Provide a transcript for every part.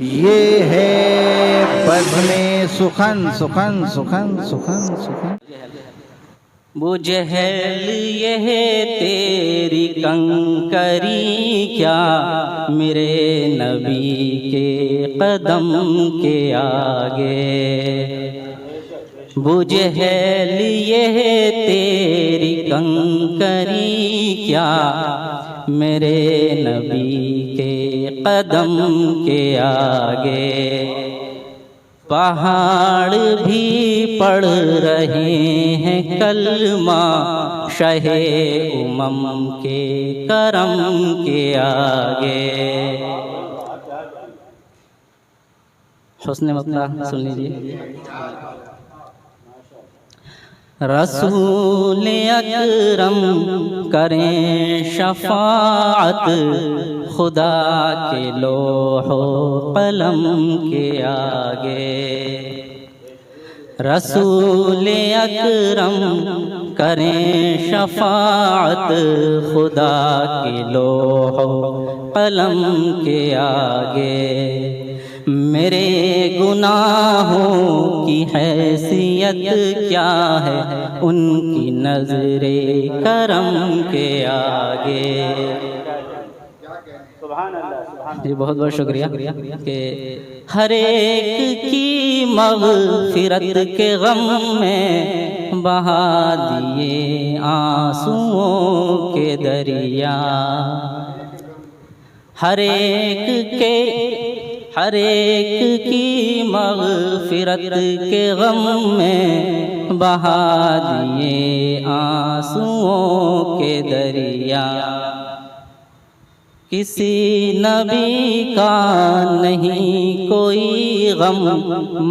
ये है बज़्मे सुखन सुखन सुखन सुखन सुखन। बुझहल यह तेरी कंकरी क्या मेरे नबी के कदम के आगे। बुझहल यह तेरी कंकरी क्या मेरे नबी के कदम के आगे। पहाड़ भी पढ़ रहे हैं कलमा शहे उमम के करम के आगे। हुस्न मत्ता सुन लीजिए। रसूल अकरम करें शफाअत खुदा के लोहो कलम के आगे। रसूल अकरम करें शफाअत खुदा के लोहो कलम के आगे। मेरे गुनाहों की हैसियत क्या है उनकी नजरे करम के आगे। जी बहुत बहुत शुक्रिया कि हर एक की मग़फ़िरत के गम में बहा दिए आंसुओं के दरिया। हर एक की मग़फ़िरत के गम में बहा दिए आंसुओं के दरिया। किसी नबी का नहीं कोई गम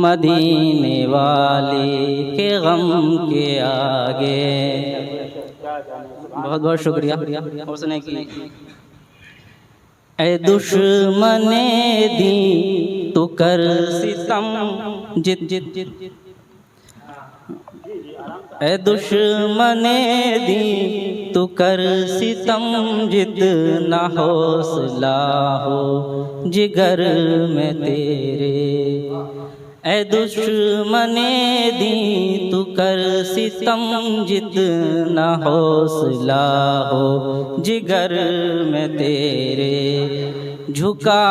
मदीने वाले के गम के आगे। बहुत बहुत शुक्रिया उसने की। ऐ दुश्मने दी तू कर सितम जित जित जित। ऐ दुश्मने दी तू कर सितम जित ना हौसला हो जिगर में तेरे। ऐ दुश्मने दी तू कर सितम जित ना हौसला हो जिगर में तेरे। झुका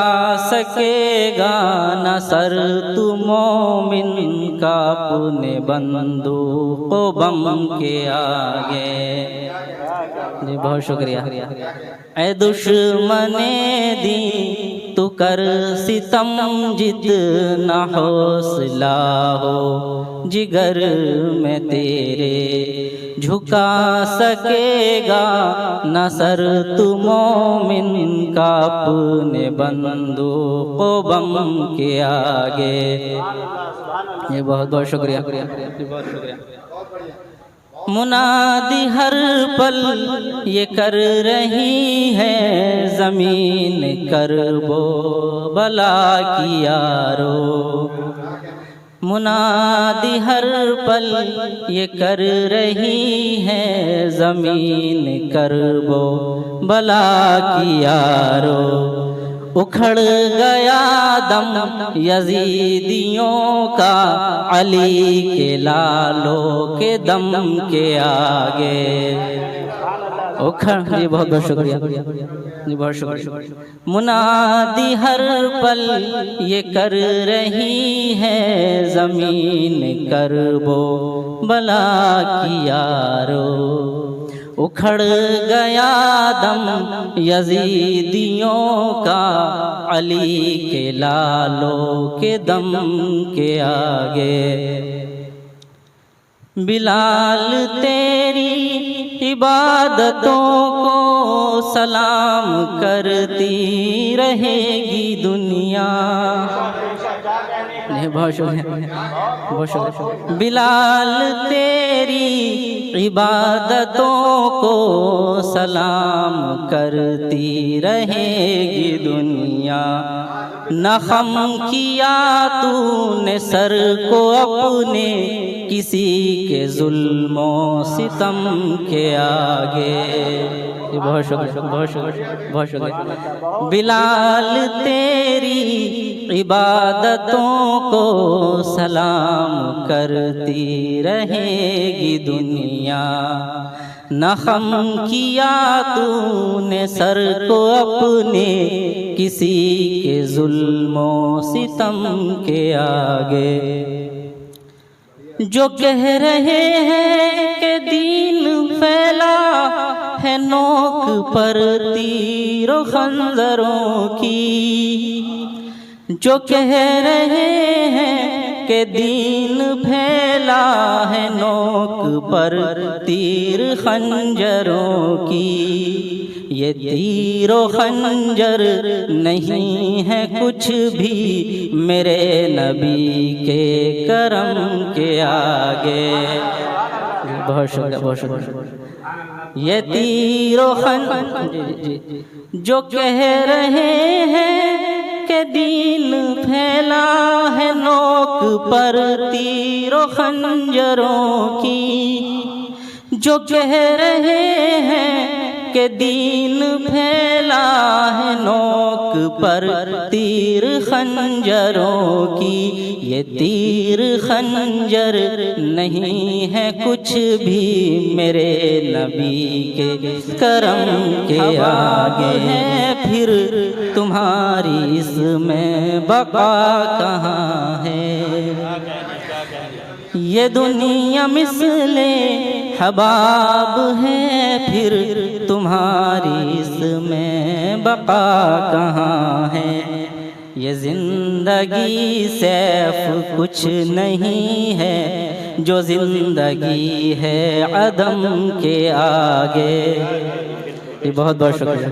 सकेगा न सर तू मोमिन का अपने बंदूक बम के आगे। जी बहुत शुक्रिया। ऐ दुश्मने दी तू कर सितम जित न हौसला हो जिगर में तेरे। झुका सकेगा न सर तू मोमिन का अपने बंदूक बम के आगे। ये बहुत बहुत शुक्रिया। बहुत शुक्रिया। मुनादी हर पल ये कर रही है ज़मीन करबो बला की यारो। मुनादी हर पल ये कर रही है ज़मीन करबो बला की यारो। उखड़ गया दम यजीदियों का अली के लालों के दम के आगे। उखड़ जी बहुत बहुत शुक्रिया। जी बहुत शुक्रिया। मुनादी हर पल ये कर रही है ज़मीन करबो बला की यारो। उखड़ गया दम यजीदियों का अली के लालों के दम के आगे। बिलाल तेरी इबादतों को सलाम करती रहेगी दुनिया। बहुत शुक्रिया। बिलाल तेरी इबादतों को सलाम करती रहेगी दुनिया। न खम किया तूने सर को अपने किसी के जुल्मों सितम के आगे। बहुत शुक्रिया, बहुत शुक्रिया, बहुत शुक्रिया। बिलाल तेरी इबादतों को सलाम करती रहेगी दुनिया। न खम किया तूने सर को अपने किसी के जुल्मो सितम के आगे। जो कह रहे हैं कि दीन फैला है नोक पर तीरों खंजरों की। जो कह रहे हैं कि दीन फैला है नोक पर तीर खंजरों की। ये तीरों खंजर नहीं है कुछ भी मेरे नबी के करम के आगे। बहुत शुक्रिया, बहुत शुक्रिया। ये तीरों खंजर जो कह रहे हैं कि दीन फैला है नोक पर तीरों खंजरों की। जो कह रहे हैं कि दीन फैला है नोक पर तीर खंजरों की। ये तीर खंजर नहीं है कुछ भी मेरे नबी के करम के आगे है। फिर तुम्हारी इसमें बका कहाँ है। ये दुनिया मिसले हबाब है, फिर तुम्हारी इसमें बका कहाँ है। ये जिंदगी सैफ कुछ नहीं है, जो जिंदगी है अदम के आगे। बहुत बहुत शुक्रिया।